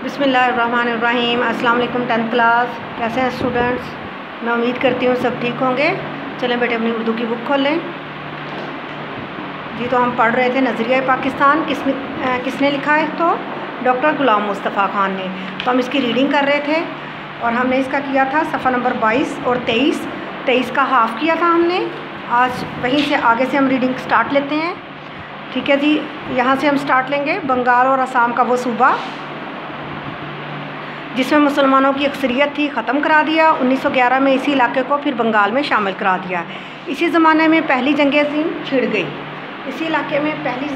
بسم اللہ الرحمن الرحیم۔ السلام علیکم 10th کلاس، کیسے ہیں اسٹوڈنٹس؟ میں امید کرتی ہوں سب ٹھیک ہوں گے۔ چلیں بیٹے اپنی اردو کی بک کھول لیں جی۔ تو ہم پڑھ رہے تھے نظریہ پاکستان، کس نے لکھا ہے؟ تو ڈاکٹر غلام مصطفیٰ خان نے۔ تو ہم اس کی ریڈنگ کر رہے تھے اور ہم نے اس کا کیا تھا صفحہ نمبر 22 اور 23 کا ہاف کیا تھا ہم نے۔ آج وہیں سے آگے سے ہم ریڈنگ سٹارٹ لیتے ہیں، ٹھیک ہے جی۔ یہاں سے ہم سٹارٹ لیں گے۔ بنگال اور آسام کا وہ صوبہ جس میں مسلمانوں کی اکثریت تھی ختم کرا دیا۔ 1911 میں اسی علاقے کو پھر بنگال میں شامل کرا دیا۔ اسی زمانے میں پہلی جنگ عظیم چھڑ گئی۔ اسی علاقے میں پہلی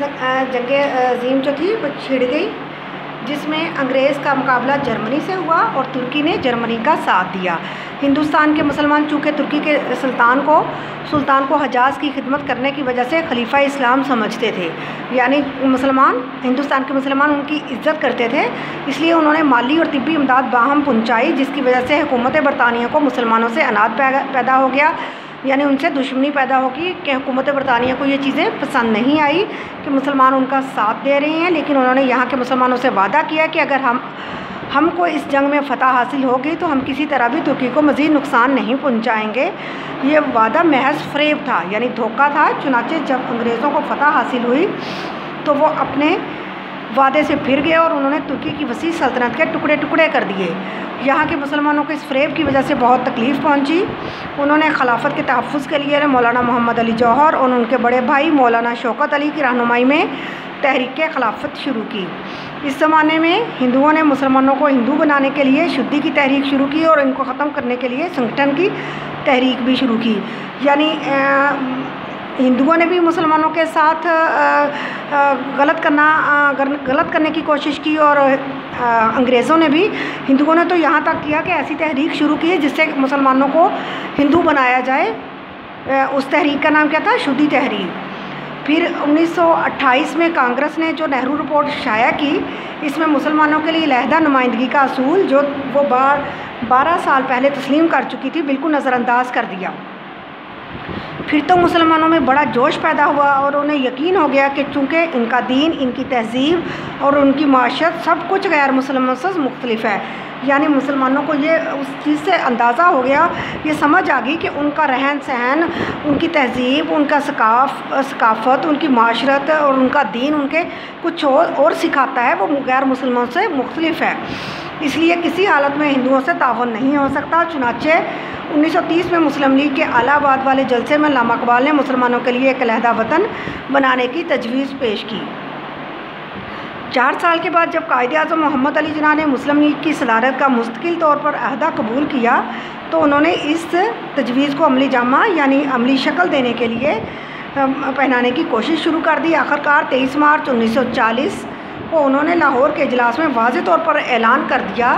جنگ عظیم جو تھی وہ چھڑ گئی، جس میں انگریز کا مقابلہ جرمنی سے ہوا اور ترکی نے جرمنی کا ساتھ دیا۔ ہندوستان کے مسلمان چونکہ ترکی کے سلطان کو حجاز کی خدمت کرنے کی وجہ سے خلیفہ اسلام سمجھتے تھے، یعنی ہندوستان کے مسلمان ان کی عزت کرتے تھے، اس لیے انہوں نے مالی اور طبی امداد باہم پہنچائی، جس کی وجہ سے حکومت برطانیہ کو مسلمانوں سے عناد پیدا ہو گیا، یعنی ان سے دشمنی پیدا ہوگی کہ حکومت برطانیہ کو یہ چیزیں پسند نہیں آئی کہ مسلمان ان کا ساتھ دے رہے ہیں، لیکن انہوں نے یہاں کے مسلمانوں سے وعدہ کیا کہ اگر ہم کو اس جنگ میں فتح حاصل ہوگی تو ہم کسی طرح بھی ترکی کو مزید نقصان نہیں پہنچائیں گے۔ یہ وعدہ محض فریب تھا، یعنی دھوکہ تھا۔ چنانچہ جب انگریزوں کو فتح حاصل ہوئی تو وہ اپنے وعدے سے پھر گئے اور انہوں نے ترکی کی وسیع سلطنت کے ٹکڑے ٹکڑے کر دیے۔ یہاں کے مسلمانوں کو اس فریب کی وجہ سے بہت تکلیف پہنچی۔ انہوں نے خلافت کے تحفظ کے لیے مولانا محمد علی جوہر اور ان کے بڑے بھائی مولانا شوکت علی کی رہنمائی میں تحریک خلافت شروع کی۔ اس زمانے میں ہندوؤں نے مسلمانوں کو ہندو بنانے کے لیے شدی کی تحریک شروع کی اور ان کو ختم کرنے کے لیے سنگٹھن کی تحریک بھی شروع کی، یعنی ہندوؤں نے بھی مسلمانوں کے ساتھ غلط کرنے کی کوشش کی، اور انگریزوں نے بھی ہندوؤں نے تو یہاں تک کیا کہ ایسی تحریک شروع کی جس سے مسلمانوں کو ہندو بنایا جائے۔ اس تحریک کا نام کیا تھا؟ شدی تحریک۔ پھر 1928 میں کانگریس نے جو نہرو رپورٹ شائع کی، اس میں مسلمانوں کے لیے علیحدہ نمائندگی کا اصول جو وہ 12 سال پہلے تسلیم کر چکی تھی بالکل نظر انداز کر دیا۔ پھر تو مسلمانوں میں بڑا جوش پیدا ہوا اور انہیں یقین ہو گیا کہ چونکہ ان کا دین، ان کی تہذیب اور ان کی معاشرت سب کچھ غیر مسلمانوں سے مختلف ہے، یعنی مسلمانوں کو یہ اس چیز سے اندازہ ہو گیا، یہ سمجھ آ گئی کہ ان کا رہن سہن، ان کی تہذیب، ان کا ثقافت، ان کی معاشرت اور ان کا دین ان کے کچھ اور سکھاتا ہے، وہ غیر مسلمانوں سے مختلف ہے، اس لیے کسی حالت میں ہندوؤں سے تعاون نہیں ہو سکتا۔ چنانچہ 1930 میں مسلم لیگ کے الہ آباد والے جلسے میں علامہ اقبال نے مسلمانوں کے لیے ایک علیحدہ وطن بنانے کی تجویز پیش کی۔ 4 سال کے بعد جب قائد اعظم محمد علی جناح نے مسلم لیگ کی صدارت کا مستقل طور پر عہدہ قبول کیا تو انہوں نے اس تجویز کو عملی جامہ یعنی عملی شکل دینے کے لیے پہنانے کی کوشش شروع کر دی۔ آخرکار 23 مارچ 1940 کو انہوں نے لاہور کے اجلاس میں واضح طور پر اعلان کر دیا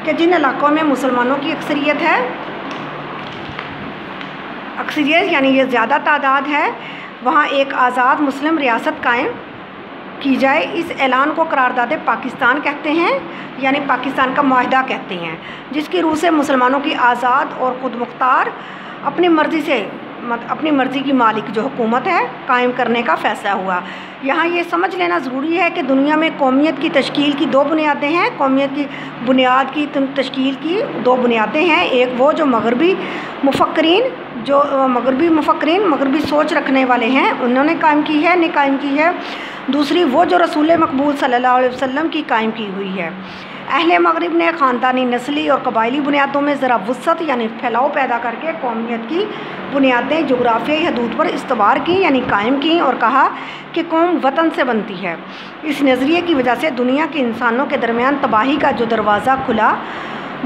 کہ جن علاقوں میں مسلمانوں کی اکثریت یعنی یہ زیادہ تعداد ہے، وہاں ایک آزاد مسلم ریاست قائم کی جائے۔ اس اعلان کو قرارداد پاکستان کہتے ہیں، یعنی پاکستان کا معاہدہ کہتے ہیں، جس کی روح سے مسلمانوں کی آزاد اور خود مختار اپنی مرضی کی مالک جو حکومت ہے قائم کرنے کا فیصلہ ہوا۔ یہاں یہ سمجھ لینا ضروری ہے کہ دنیا میں قومیت کی تشکیل کی 2 بنیادیں ہیں۔ قومیت کی بنیاد کی تشکیل کی 2 بنیادیں ہیں، ایک وہ جو مغربی مفکرین مغربی سوچ رکھنے والے ہیں انہوں نے قائم کی ہے، دوسری وہ جو رسول مقبول صلی اللہ علیہ وسلم کی قائم کی ہوئی ہے۔ اہل مغرب نے خاندانی، نسلی اور قبائلی بنیادوں میں ذرا وسعت یعنی پھیلاؤ پیدا کر کے قومیت کی بنیادیں جغرافیائی حدود پر استوار کی یعنی قائم کی اور کہا کہ قوم وطن سے بنتی ہے۔ اس نظریے کی وجہ سے دنیا کے انسانوں کے درمیان تباہی کا جو دروازہ کھلا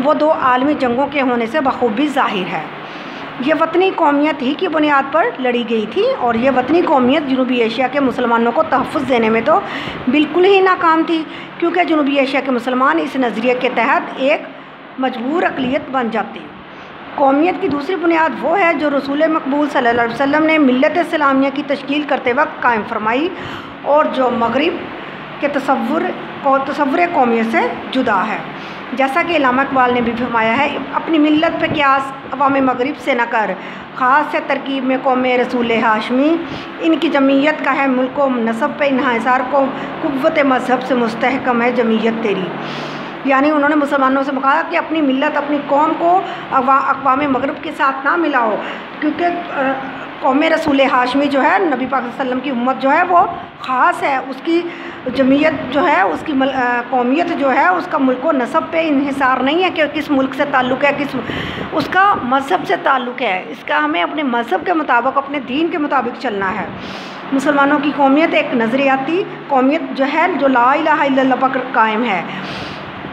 وہ 2 عالمی جنگوں کے ہونے سے بخوبی ظاہر ہے۔ یہ وطنی قومیت ہی کی بنیاد پر لڑی گئی تھی اور یہ وطنی قومیت جنوبی ایشیا کے مسلمانوں کو تحفظ دینے میں تو بالکل ہی ناکام تھی، کیونکہ جنوبی ایشیا کے مسلمان اس نظریے کے تحت ایک مجبور اقلیت بن جاتے۔ قومیت کی دوسری بنیاد وہ ہے جو رسول مقبول صلی اللہ علیہ وسلم نے ملت اسلامیہ کی تشکیل کرتے وقت قائم فرمائی اور جو مغرب کہ تصور قومیت سے جدا ہے۔ جیسا کہ علامہ اقبال نے بھی فرمایا ہے، اپنی ملت پہ قیاس عوام مغرب سے نہ کر، خاص سے ترکیب میں قوم رسول ہاشمی، ان کی جمعیت کا ہے ملک و نسب پہ انحصار کو قوت مذہب سے مستحکم ہے جمعیت تیری۔ یعنی انہوں نے مسلمانوں سے کہا کہ اپنی ملت اپنی قوم کو اقوام مغرب کے ساتھ نہ ملاؤ، کیونکہ قوم رسول ہاشمی جو ہے نبی پاک صلی اللہ علیہ وسلم کی امت جو ہے وہ خاص ہے، اس کی جمعیت جو ہے، اس کی قومیت جو ہے، اس کا ملک و نسب پہ انحصار نہیں ہے کہ کس ملک سے تعلق ہے، اس کا مذہب سے تعلق ہے۔ اس کا ہمیں اپنے مذہب کے مطابق، اپنے دین کے مطابق چلنا ہے۔ مسلمانوں کی قومیت ایک نظریاتی قومیت جو ہے، جو لا الہ الا اللہ پر قائم ہے،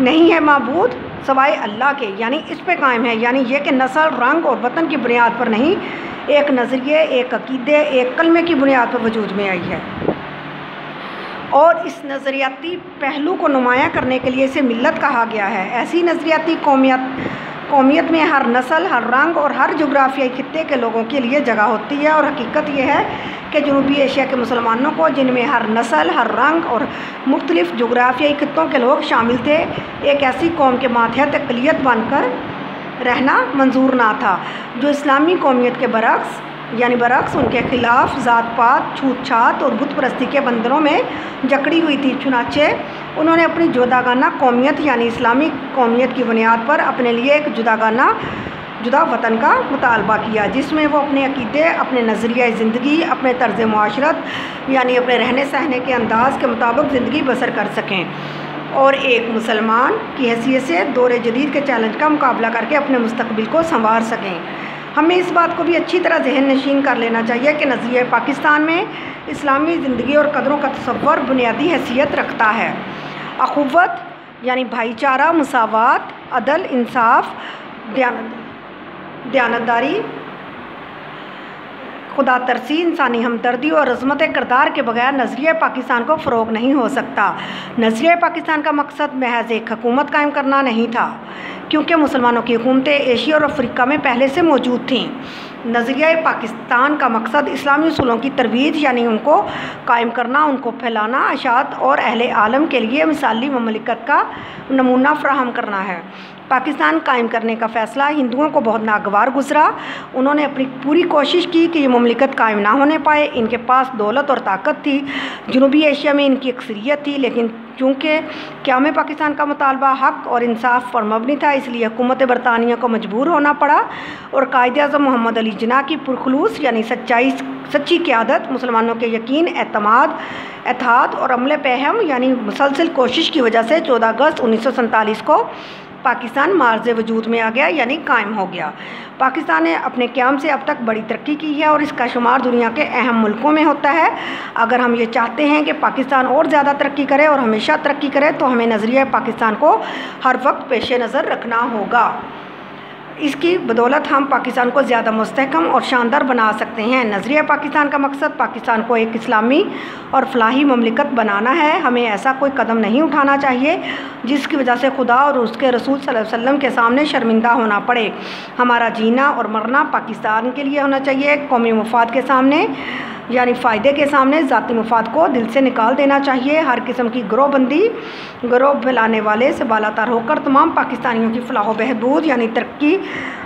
نہیں ہے معبود سوائے اللہ کے، یعنی اس پہ قائم ہے، یعنی یہ کہ نسل، رنگ اور وطن کی بنیاد پر نہیں، ایک نظریے، ایک عقیدے، ایک کلمے کی بنیاد پر وجود میں آئی ہے۔ اور اس نظریاتی پہلو کو نمایاں کرنے کے لیے اسے ملت کہا گیا ہے۔ ایسی نظریاتی قومیت میں ہر نسل، ہر رنگ اور ہر جغرافیائی خطے کے لوگوں کے لیے جگہ ہوتی ہے، اور حقیقت یہ ہے کہ جنوبی ایشیا کے مسلمانوں کو، جن میں ہر نسل، ہر رنگ اور مختلف جغرافیائی خطوں کے لوگ شامل تھے، ایک ایسی قوم کے ماتحت اقلیت بن کر رہنا منظور نہ تھا جو اسلامی قومیت کے برعکس ان کے خلاف ذات پات، چھوت چھات اور بت پرستی کے بندروں میں جکڑی ہوئی تھی۔ چنانچہ انہوں نے اپنی جداگانہ قومیت یعنی اسلامی قومیت کی بنیاد پر اپنے لیے ایک جدا وطن کا مطالبہ کیا، جس میں وہ اپنے عقیدے، اپنے نظریہ زندگی، اپنے طرز معاشرت یعنی اپنے رہنے سہنے کے انداز کے مطابق زندگی بسر کر سکیں، اور ایک مسلمان کی حیثیت سے دور جدید کے چیلنج کا مقابلہ کر کے اپنے مستقبل کو سنوار سکیں۔ ہمیں اس بات کو بھی اچھی طرح ذہن نشین کر لینا چاہیے کہ نظریہ پاکستان میں اسلامی زندگی اور قدروں کا تصور بنیادی حیثیت رکھتا ہے۔ اخوت یعنی بھائی چارہ، مساوات، عدل، انصاف، دیانتداری، خدا ترسی، انسانی ہمدردی اور عظمت کردار کے بغیر نظریہ پاکستان کو فروغ نہیں ہو سکتا۔ نظریہ پاکستان کا مقصد محض ایک حکومت قائم کرنا نہیں تھا، کیونکہ مسلمانوں کی حکومتیں ایشیا اور افریقہ میں پہلے سے موجود تھیں۔ نظریہ پاکستان کا مقصد اسلامی اصولوں کی ترویج یعنی ان کو قائم کرنا، ان کو پھیلانا، اشاعت اور اہل عالم کے لیے مثالی مملکت کا نمونہ فراہم کرنا ہے۔ پاکستان قائم کرنے کا فیصلہ ہندوؤں کو بہت ناگوار گزرا۔ انہوں نے اپنی پوری کوشش کی کہ یہ مملکت قائم نہ ہونے پائے۔ ان کے پاس دولت اور طاقت تھی، جنوبی ایشیا میں ان کی اکثریت تھی، لیکن چونکہ قیام پاکستان کا مطالبہ حق اور انصاف پر مبنی تھا، اس لیے حکومت برطانیہ کو مجبور ہونا پڑا، اور قائد اعظم محمد علی جناح کی پرخلوص یعنی سچی قیادت، مسلمانوں کے یقین، اعتماد، اتحاد اور عمل پہم یعنی مسلسل کوشش کی وجہ سے 14 اگست 1947 کو پاکستان معرض وجود میں آ گیا، یعنی قائم ہو گیا۔ پاکستان نے اپنے قیام سے اب تک بڑی ترقی کی ہے اور اس کا شمار دنیا کے اہم ملکوں میں ہوتا ہے۔ اگر ہم یہ چاہتے ہیں کہ پاکستان اور زیادہ ترقی کرے اور ہمیشہ ترقی کرے تو ہمیں نظریہ پاکستان کو ہر وقت پیش نظر رکھنا ہوگا۔ اس کی بدولت ہم پاکستان کو زیادہ مستحکم اور شاندار بنا سکتے ہیں۔ نظریہ پاکستان کا مقصد پاکستان کو ایک اسلامی اور فلاحی مملکت بنانا ہے۔ ہمیں ایسا کوئی قدم نہیں اٹھانا چاہیے جس کی وجہ سے خدا اور اس کے رسول صلی اللہ علیہ وسلم کے سامنے شرمندہ ہونا پڑے۔ ہمارا جینا اور مرنا پاکستان کے لیے ہونا چاہیے، قومی مفاد کے سامنے یعنی فائدے کے سامنے ذاتی مفاد کو دل سے نکال دینا چاہیے۔ ہر قسم کی گروہ پھیلانے والے سے بالاتر ہو کر تمام پاکستانیوں کی فلاح و بہبود یعنی ترقی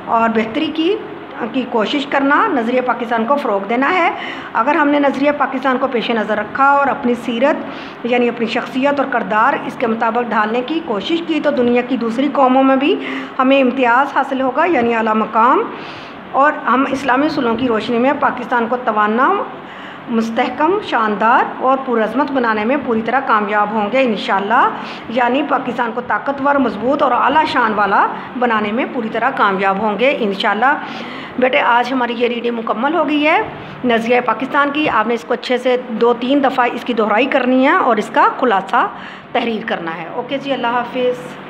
اور بہتری کی کوشش کرنا، نظریہ پاکستان کو فروغ دینا ہے۔ اگر ہم نے نظریہ پاکستان کو پیش نظر رکھا اور اپنی سیرت یعنی اپنی شخصیت اور کردار اس کے مطابق ڈھالنے کی کوشش کی تو دنیا کی دوسری قوموں میں بھی ہمیں امتیاز حاصل ہوگا یعنی اعلیٰ مقام، اور ہم اسلامی اصولوں کی روشنی میں پاکستان کو توانا، مستحکم، شاندار اور پرعظمت بنانے میں پوری طرح کامیاب ہوں گے انشاءاللہ، یعنی پاکستان کو طاقتور، مضبوط اور اعلیٰ شان والا بنانے میں پوری طرح کامیاب ہوں گے انشاءاللہ۔ بیٹے آج ہماری یہ ریڈنگ مکمل ہو گئی ہے نظریہ پاکستان کی۔ آپ نے اس کو اچھے سے 2-3 دفعہ اس کی دہرائی کرنی ہے اور اس کا خلاصہ تحریر کرنا ہے۔ اوکے جی، اللہ حافظ۔